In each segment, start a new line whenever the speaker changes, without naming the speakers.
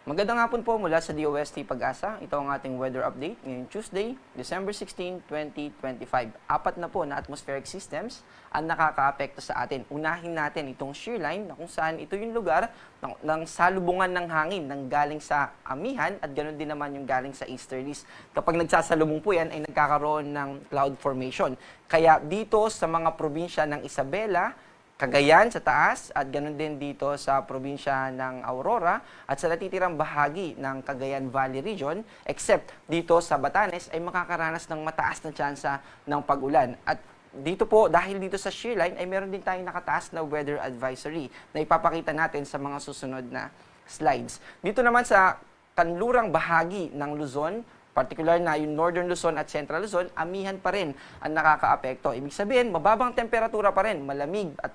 Magandang hapon po mula sa DOST Pag-asa. Ito ang ating weather update ngayong Tuesday, December 16, 2025. Apat na po na atmospheric systems ang nakakaapekto sa atin. Unahin natin itong shear line na kung saan ito yung lugar ng salubungan ng hangin ng galing sa amihan at ganoon din naman yung galing sa easterlies. Kapag nagsasalubong po yan ay nagkakaroon ng cloud formation. Kaya dito sa mga probinsya ng Isabela, Cagayan sa taas at ganoon din dito sa probinsya ng Aurora at sa natitirang bahagi ng Cagayan Valley Region except dito sa Batanes ay makakaranas ng mataas na tsansa ng pag-ulan. At dito po, dahil dito sa shear line ay meron din tayong nakataas na weather advisory na ipapakita natin sa mga susunod na slides. Dito naman sa kanlurang bahagi ng Luzon, particular na yung Northern Luzon at Central Luzon, amihan pa rin ang nakakaapekto. Ibig sabihin, mababang temperatura pa rin, malamig at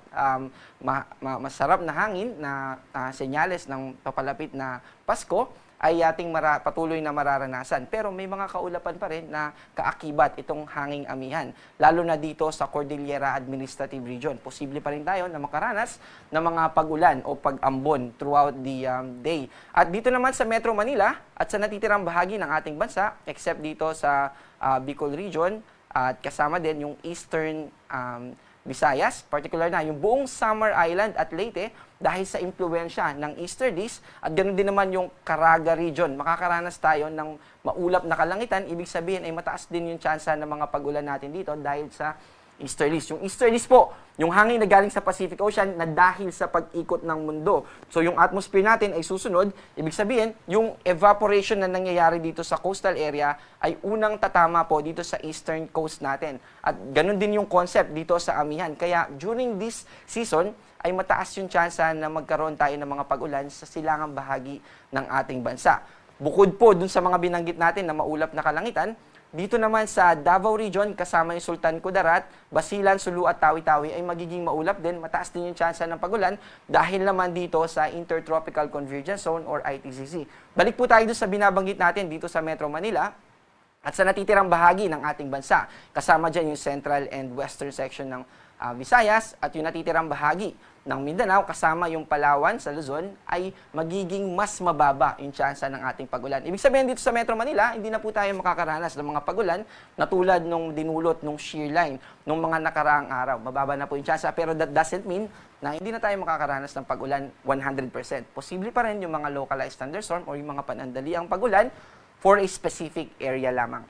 masarap na hangin na senyales ng papalapit na Pasko ay ating patuloy na mararanasan. Pero may mga kaulapan pa rin na kaakibat itong hanging amihan. Lalo na dito sa Cordillera Administrative Region. Posible pa rin tayo na makaranas ng mga pag-ulan o pag-ambon throughout the day. At dito naman sa Metro Manila at sa natitirang bahagi ng ating bansa, except dito sa Bicol Region at kasama din yung Eastern Visayas, particular na yung buong Samar Island at Leyte dahil sa impluwensya ng easterlies at ganoon din naman yung Caraga region. Makakaranas tayo ng maulap na kalangitan, ibig sabihin ay mataas din yung tsansa ng mga pag-ulan natin dito dahil sa easterlies. Yung easterlies po, yung hangin na galing sa Pacific Ocean na dahil sa pag-ikot ng mundo. So yung atmosphere natin ay susunod, ibig sabihin, yung evaporation na nangyayari dito sa coastal area ay unang tatama po dito sa eastern coast natin. At ganun din yung concept dito sa amihan. Kaya during this season, ay mataas yung tsansa na magkaroon tayo ng mga pag-ulan sa silangang bahagi ng ating bansa. Bukod po dun sa mga binanggit natin na maulap na kalangitan, dito naman sa Davao Region, kasama yung Sultan Kudarat, Basilan, Sulu at Tawi-Tawi ay magiging maulap din. Mataas din yung tsansa ng pag-ulan dahil naman dito sa Intertropical Convergence Zone or ITCZ. Balik po tayo doon sa binabanggit natin dito sa Metro Manila at sa natitirang bahagi ng ating bansa. Kasama dyan yung Central and Western section ng Visayas at yung natitirang bahagi ng Mindanao, kasama yung Palawan sa Luzon, ay magiging mas mababa yung tsansa ng ating pag-ulan. Ibig sabihin dito sa Metro Manila, hindi na po tayo makakaranas ng mga pag-ulan na tulad nung dinulot nung shear line nung mga nakaraang araw. Mababa na po yung tsansa, pero that doesn't mean na hindi na tayo makakaranas ng pag-ulan 100%. Posible pa rin yung mga localized thunderstorm o yung mga panandaliang pag-ulan for a specific area lamang.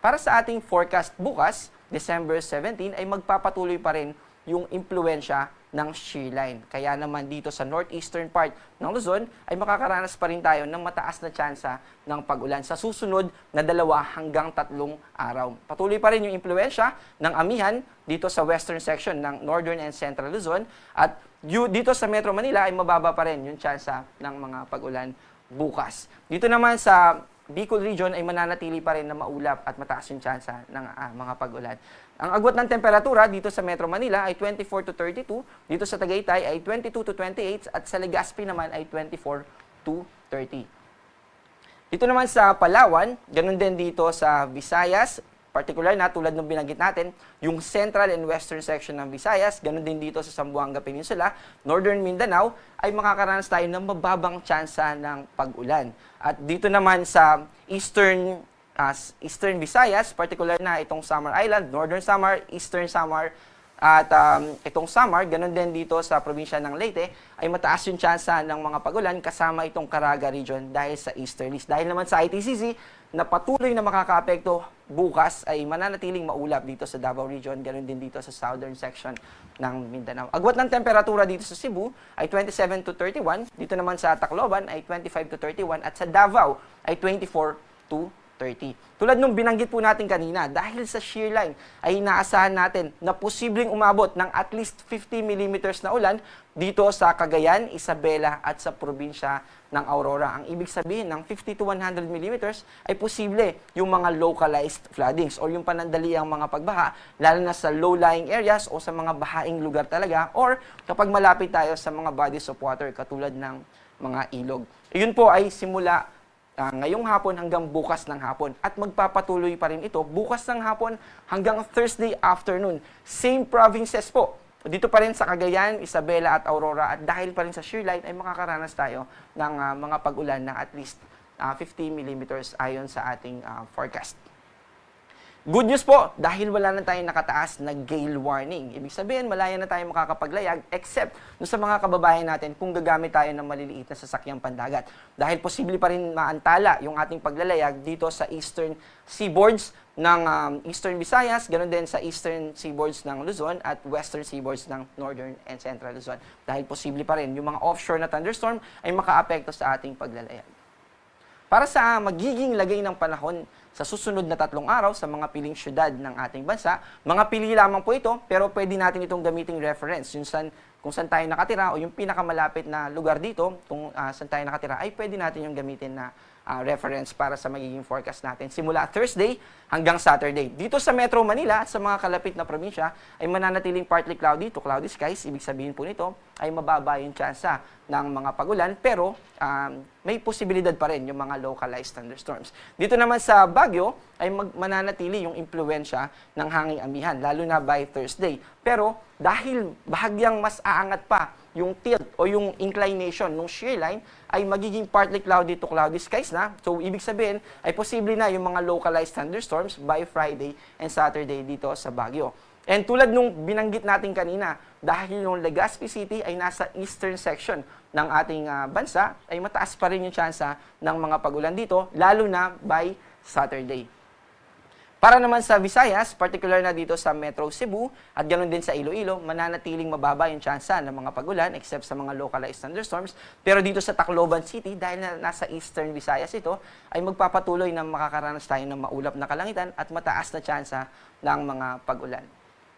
Para sa ating forecast bukas, December 17, ay magpapatuloy pa rin yung impluensya ng shear line. Kaya naman dito sa northeastern part ng Luzon ay makakaranas pa rin tayo ng mataas na tsansa ng pag-ulan sa susunod na 2 hanggang 3 araw. Patuloy pa rin yung impluensya ng amihan dito sa western section ng northern and central Luzon at dito sa Metro Manila ay mababa pa rin yung tsansa ng mga pag-ulan bukas. Dito naman sa Bicol Region ay mananatili pa rin na maulap at mataas yung tsansa ng mga pag-ulan. Ang agwat ng temperatura dito sa Metro Manila ay 24 to 32, dito sa Tagaytay ay 22 to 28 at sa Legazpi naman ay 24 to 30. Dito naman sa Palawan, ganun din dito sa Visayas, particular na tulad ng binanggit natin, yung central and western section ng Visayas, ganun din dito sa Zamboanga Peninsula, northern Mindanao, ay makakaranas tayo ng mababang tsansa ng pag-ulan. At dito naman sa eastern Visayas, particular na itong Samar Island, northern Samar, eastern Samar, at itong Samar, ganun din dito sa probinsya ng Leyte, ay mataas yung tsansa ng mga pag-ulan kasama itong Caraga region dahil sa easterlies. Dahil naman sa ITCZ, na patuloy na makakaapekto bukas ay mananatiling maulap dito sa Davao region, ganun din dito sa southern section ng Mindanao. Agwat ng temperatura dito sa Cebu ay 27 to 31, dito naman sa Tacloban ay 25 to 31 at sa Davao ay 24 to 30. Tulad nung binanggit po natin kanina, dahil sa shear line ay inaasahan natin na posibleng umabot ng at least 50 millimeters na ulan dito sa Cagayan, Isabela at sa probinsya ng Aurora. Ang ibig sabihin ng 50 to 100 millimeters ay posible yung mga localized floodings o yung panandaliang mga pagbaha, lalo na sa low-lying areas o sa mga bahaing lugar talaga or kapag malapit tayo sa mga bodies of water katulad ng mga ilog. Iyon po ay simula ngayong hapon hanggang bukas ng hapon. At magpapatuloy pa rin ito bukas ng hapon hanggang Thursday afternoon. Same provinces po dito pa rin sa Cagayan, Isabela at Aurora at dahil pa rin sa shear line ay makakaranas tayo ng mga pag-ulan na at least 50 millimeters ayon sa ating forecast. Good news po, dahil wala na tayong nakataas na gale warning. Ibig sabihin, malaya na tayo makakapaglayag except sa mga kababayan natin kung gagamit tayo ng maliliit na sasakyang pandagat. Dahil posible pa rin maantala yung ating paglalayag dito sa eastern seaboards ng Eastern Visayas, ganoon din sa eastern seaboards ng Luzon at western seaboards ng Northern and Central Luzon. Dahil posible pa rin yung mga offshore na thunderstorm ay makaapekto sa ating paglalayag. Para sa magiging lagay ng panahon sa susunod na 3 araw sa mga piling syudad ng ating bansa, mga pili lamang po ito, pero pwede natin itong gamiting reference. Kung saan tayo nakatira o yung pinakamalapit na lugar dito, kung saan tayo nakatira, ay pwede natin yung gamitin na reference para sa magiging forecast natin. Simula Thursday hanggang Saturday. Dito sa Metro Manila at sa mga kalapit na probinsya ay mananatiling partly cloudy to cloudy skies. Ibig sabihin po nito ay mababa yung tsansa ng mga pagulan pero may posibilidad pa rin yung mga localized thunderstorms. Dito naman sa Baguio ay mananatili yung impluwensya ng hanging amihan lalo na by Thursday. Pero dahil bahagyang mas aangat pa yung tilt o yung inclination ng shear line ay magiging partly cloudy to cloudy skies na. So, ibig sabihin ay posible na yung mga localized thunderstorms by Friday and Saturday dito sa Baguio. And tulad nung binanggit natin kanina, dahil yung Legazpi City ay nasa eastern section ng ating bansa, ay mataas pa rin yung tsansa ng mga pagulan dito, lalo na by Saturday. Para naman sa Visayas, particular na dito sa Metro Cebu at ganoon din sa Iloilo, mananatiling mababa yung tsansa ng mga pagulan except sa mga localized thunderstorms. Pero dito sa Tacloban City, dahil nasa Eastern Visayas ito, ay magpapatuloy na makakaranas tayo ng maulap na kalangitan at mataas na tsansa ng mga pagulan.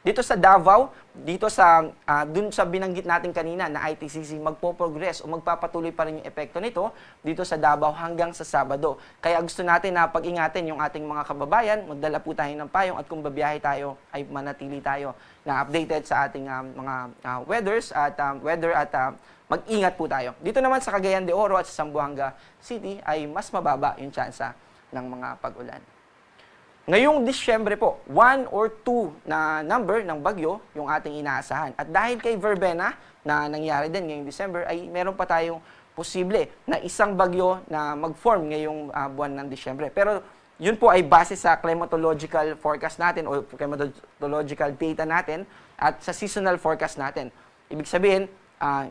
Dito sa Davao, dito sa dun sa binanggit natin kanina na ITCC magpo-progress o magpapatuloy pa rin yung epekto nito dito sa Davao hanggang sa Sabado. Kaya gusto natin na pag-ingatan yung ating mga kababayan, magdala po tayo ng payong at kung babiyahe tayo ay manatili tayo na updated sa ating mga weather at mag-ingat po tayo. Dito naman sa Cagayan de Oro at sa Zamboanga City ay mas mababa yung tsansa ng mga pag-ulan. Ngayong Disyembre po, 1 or 2 na number ng bagyo yung ating inaasahan. At dahil kay Verbena na nangyari din ngayong December, ay meron pa tayong posible na isang bagyo na mag-form ngayong buwan ng Disyembre. Pero yun po ay base sa climatological forecast natin o climatological data natin at sa seasonal forecast natin. Ibig sabihin,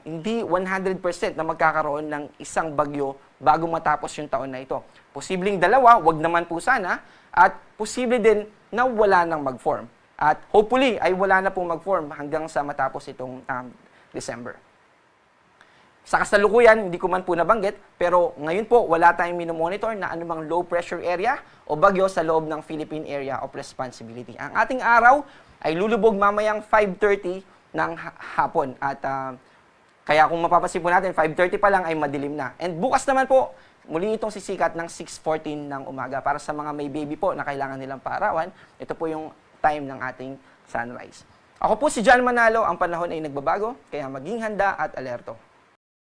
hindi 100% na magkakaroon ng isang bagyo bago matapos yung taon na ito. Posibleng 2, wag naman po sana, at posible din na wala nang mag-form. At hopefully ay wala na pong mag-form hanggang sa matapos itong December. Sa kasalukuyan, hindi ko man po nabanggit, pero ngayon po wala tayong minomonitor na anumang low pressure area o bagyo sa loob ng Philippine Area of Responsibility. Ang ating araw ay lulubog mamayang 5:30 ng hapon at kaya kung mapapansin po natin, 5:30 pa lang ay madilim na. And bukas naman po, muli itong sisikat ng 6:14 ng umaga. Para sa mga may baby po na kailangan nilang paarawan, ito po yung time ng ating sunrise. Ako po si John Manalo, ang panahon ay nagbabago, kaya maging handa at alerto.